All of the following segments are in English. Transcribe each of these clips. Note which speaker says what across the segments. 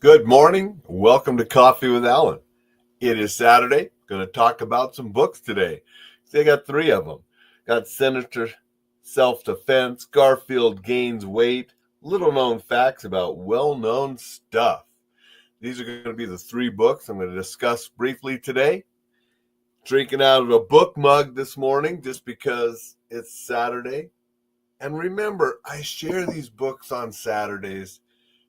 Speaker 1: Good morning. Welcome to Coffee with Alain. It is Saturday. Going to talk about some books today. See, I got three of them. Got Sinister, Self-Defense, Garfield Gains Weight, little known facts about well-known stuff. These are going to be the three books I'm going to discuss briefly today. Drinking out of a book mug this morning just because it's Saturday. And remember, I share these books on Saturdays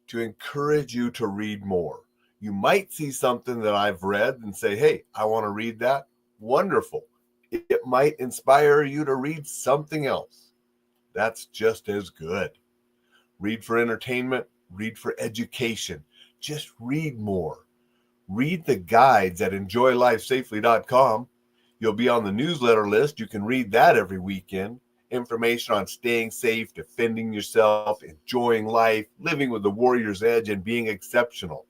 Speaker 1: to encourage you to read more. You might see something that I've read and say, hey, I want to read that. Wonderful. It might inspire you to read something else. That's just as good. Read for entertainment, read for education. Just read more. Read the guides at enjoylifesafely.com. You'll be on the newsletter list. You can read that every weekend. Information on staying safe, defending yourself, enjoying life, living with the warrior's edge, and being exceptional.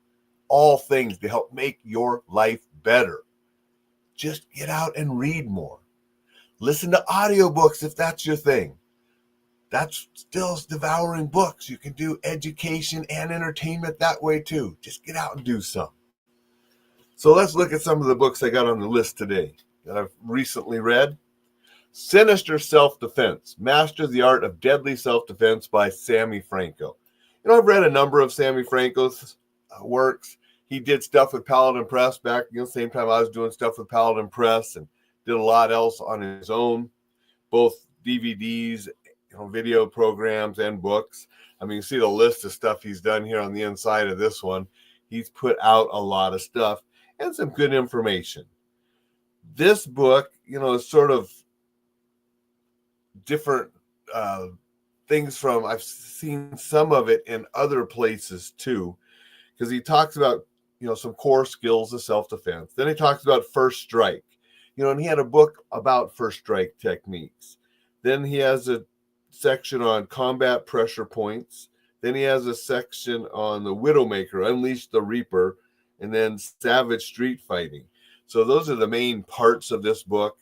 Speaker 1: All things to help make your life better. Just get out and read more. Listen to audiobooks if that's your thing. That's still devouring books. You can do education and entertainment that way too. Just get out and do some. So let's look at some of the books I got on the list today that I've recently read. Sinister Self-Defense, Master the Art of Deadly Self-Defense by Sammy Franco. I've read a number of Sammy Franco's works. He did stuff with Paladin Press back the same time I was doing stuff with Paladin Press, and did a lot else on his own, both DVDs, video programs, and books. You see the list of stuff he's done here on the inside of this one. He's put out a lot of stuff and some good information. This book, is sort of different things from, I've seen some of it in other places too, because he talks about, some core skills of self-defense. Then he talks about first strike, and he had a book about first strike techniques. Then he has a section on combat pressure points. Then he has a section on the Widowmaker, Unleash the Reaper, and then Savage Street Fighting. So those are the main parts of this book.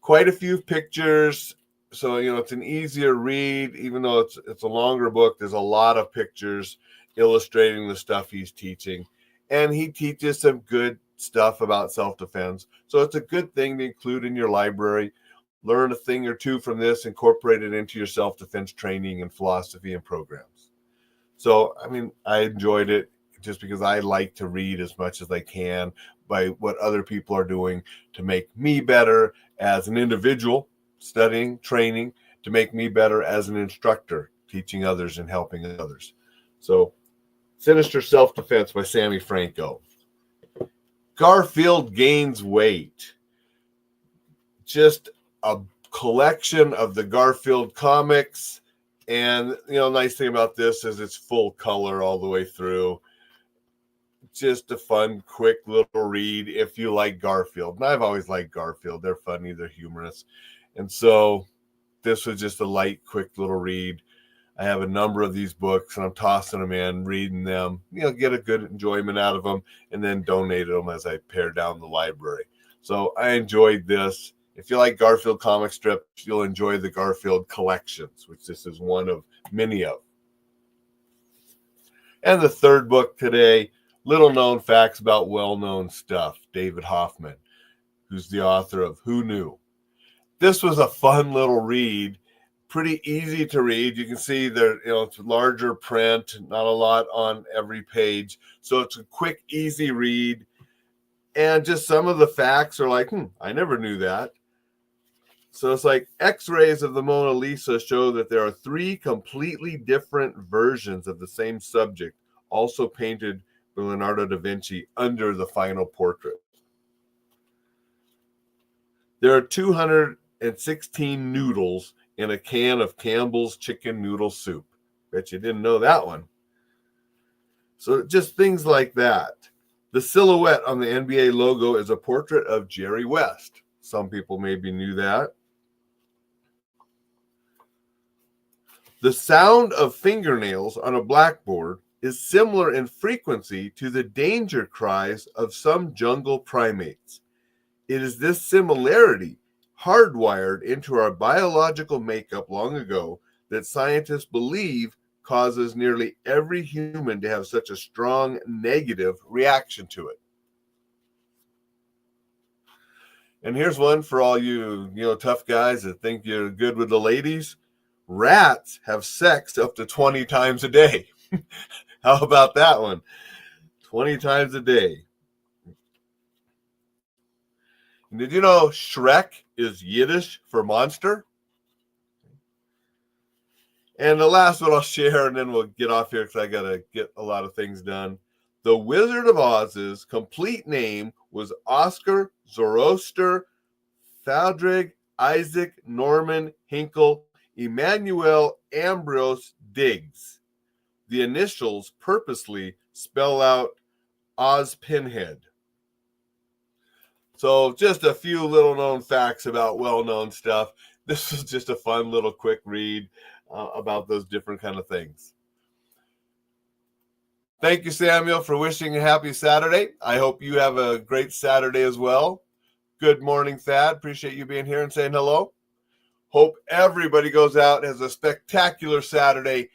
Speaker 1: Quite a few pictures. So, it's an easier read, even though it's a longer book. There's a lot of pictures illustrating the stuff he's teaching. And he teaches some good stuff about self-defense. So it's a good thing to include in your library. Learn a thing or two from this, incorporate it into your self-defense training and philosophy and programs. So, I enjoyed it just because I like to read as much as I can by what other people are doing to make me better as an individual, studying, training, to make me better as an instructor, teaching others and helping others. So, Sinister Self-Defense by Sammy Franco. Garfield Gains Weight. Just a collection of the Garfield comics. And, nice thing about this is it's full color all the way through. Just a fun, quick little read if you like Garfield. And I've always liked Garfield. They're funny, they're humorous. And so this was just a light, quick little read. I have a number of these books, and I'm tossing them in, reading them, get a good enjoyment out of them, and then donate them as I pare down the library. So I enjoyed this. If you like Garfield comic strips, you'll enjoy the Garfield collections, which this is one of many of. And the third book today, Little Known Facts About Well-Known Stuff, David Hoffman, who's the author of Who Knew? This was a fun little read, pretty easy to read. You can see there, it's larger print, not a lot on every page. So it's a quick, easy read. And just some of the facts are like, I never knew that. So it's like X-rays of the Mona Lisa show that there are three completely different versions of the same subject, also painted by Leonardo da Vinci under the final portrait. There are 216 noodles in a can of Campbell's chicken noodle soup. Bet you didn't know that one. So just things like that. The silhouette on the NBA logo is a portrait of Jerry West. Some people maybe knew that. The sound of fingernails on a blackboard is similar in frequency to the danger cries of some jungle primates. It is this similarity, hardwired into our biological makeup long ago, that scientists believe causes nearly every human to have such a strong negative reaction to it. And here's one for all you tough guys that think you're good with the ladies. Rats have sex up to 20 times a day. How about that one? 20 times a day. And did you know Shrek is Yiddish for monster? And the last one I'll share, and then we'll get off here because I got to get a lot of things done. The Wizard of Oz's complete name was Oscar Zoroaster Fadrig Isaac Norman Hinkle Emmanuel Ambrose Diggs. The initials purposely spell out Oz Pinhead. So just a few little known facts about well-known stuff. This was just a fun little quick read about those different kind of things. Thank you, Samuel, for wishing a happy Saturday. I hope you have a great Saturday as well. Good morning, Thad. Appreciate you being here and saying hello. Hope everybody goes out and has a spectacular Saturday.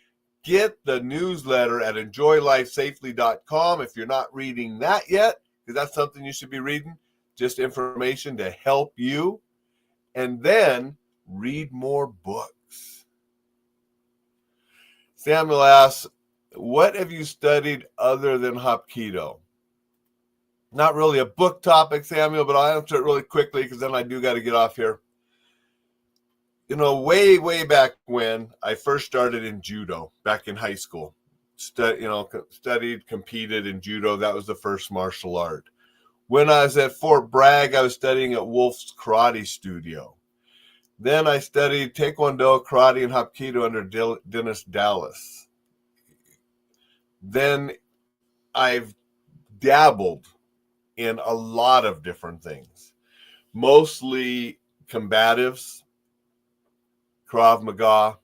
Speaker 1: Get the newsletter at enjoylifesafely.com if you're not reading that yet, because that's something you should be reading. Just information to help you. And then read more books. Samuel asks, what have you studied other than Hapkido? Not really a book topic, Samuel, but I'll answer it really quickly because then I do got to get off here. Way back when I first started in judo, back in high school, studied, competed in judo. That was the first martial art. When I was at Fort Bragg, I was studying at Wolf's Karate Studio. Then I studied Taekwondo, Karate, and Hapkido under Dennis Dallas. Then I've dabbled in a lot of different things, mostly combatives, Krav Maga,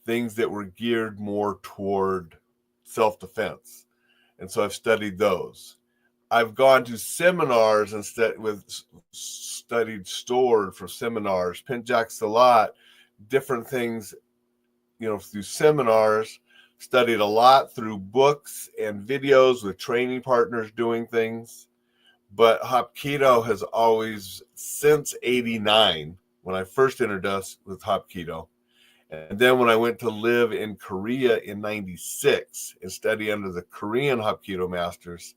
Speaker 1: things that were geared more toward self-defense. And so I've studied those. I've gone to seminars and studied Sword for seminars, Pinjak Salat, different things, through seminars, studied a lot through books and videos with training partners doing things. But Hapkido has always, since 89, when I first introduced with Hapkido, and then when I went to live in Korea in 96 and study under the Korean Hapkido masters,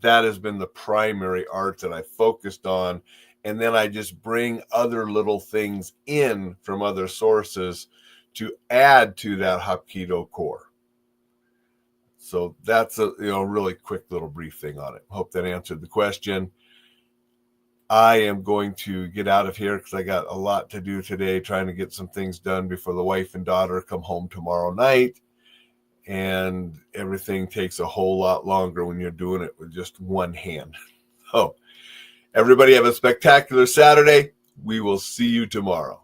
Speaker 1: that has been the primary art that I focused on. And then I just bring other little things in from other sources to add to that Hapkido core. So that's a really quick little brief thing on it. Hope that answered the question. I am going to get out of here because I got a lot to do today, trying to get some things done before the wife and daughter come home tomorrow night. And everything takes a whole lot longer when you're doing it with just one hand. So everybody have a spectacular Saturday. We will see you tomorrow.